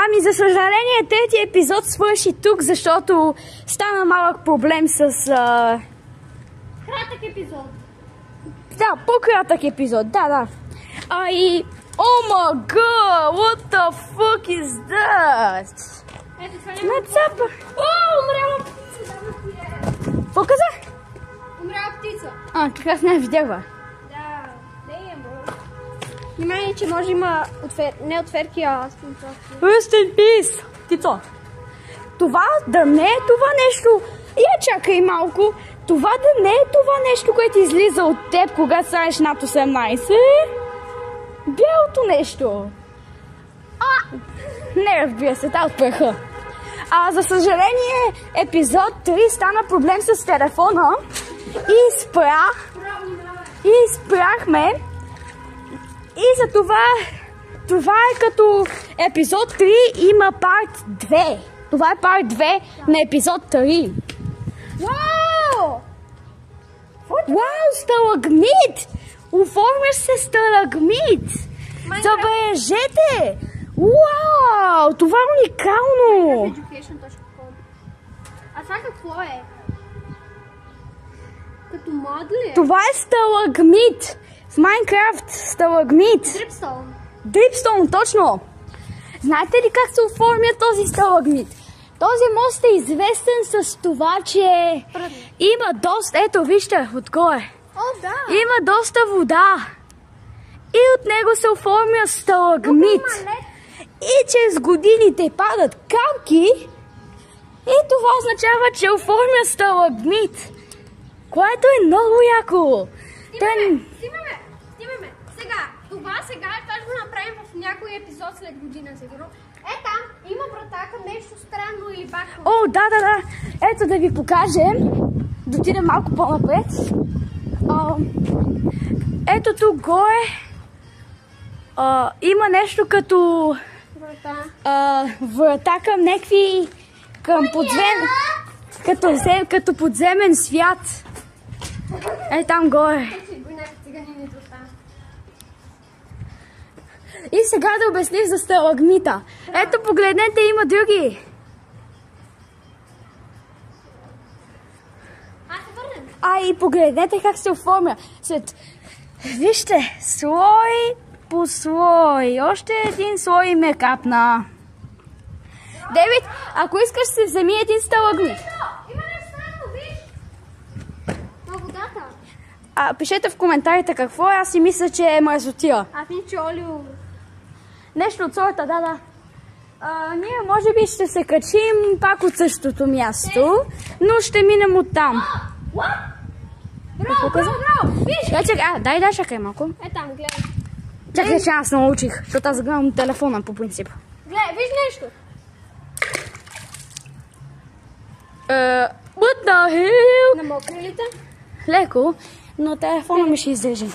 Ами за съжаление третия епизод свърши тук, защото стана малък проблем с... Кратък епизод. Да, по-кратък епизод, да. И... Oh my god, what the fuck is that? Ето сега няма... Нацапа! Умряла птица! Какво каза? Умряла птица. Как аз не видях, бе. Да, не е мъж. Внимание, че може има не отверки, а спонсорки. Rest in peace! Птицо! Това да не е това нещо... Я чакай малко. Това да не е това нещо, което излиза от теб, когато станеш над 18. Бялото нещо. Не, разбира се, от праха. За съжаление, епизод 3 стана проблем с телефона и спряхме. И за това е като епизод 3 има парт 2. Това е парт 2 на епизод 3. Вау! Вау, сталагмит! Оформяш се сталагмит! Забележете! Вау! Това е уникално! Education.com. А това какво е? Като мод ли е? Това е сталагмит! В Майнкрафт сталагмит! Дрипстоун. Дрипстоун, точно! Знаете ли как се оформя този сталагмит? Този мост е известен с това, че има доста... Ето, вижте, отгоре. О, да! Има доста вода. И от него се оформя сталагмит. И чрез годините падат капки. И това означава, че оформя сталагмит. Което е много яко. Снимаме. Това сега ще го направим в някой епизод след година, сигурно. Там има врата към нещо странно или пак... О, да. Ето да ви покажем. Да отидем малко по-напред. Ето тук горе има нещо като врата към някакви... като подземен свят. Там горе. И сега да обясниш за сталагмита. Ето, погледнете, има други. И погледнете как се оформя. Вижте, слой по слой. Още един слой им е капна. Девид, ако искаш си вземи един сталагмит. Има нещо странно, виж! На водата. Пишете в коментарите какво е. Аз си мисля, че е мързотия. Аз мисля, че олио. Нещо от сорта, да. Ние може би ще се качим пак от същото място, но ще минем оттам. Браво! Виж! Дай, чакай малко. Там, гледай. Чакай, че аз научих, защото аз гледам телефона по принцип. Гледай, виж нещо. What the hell? На мокрилите? Леко, но телефона ми ще излезе.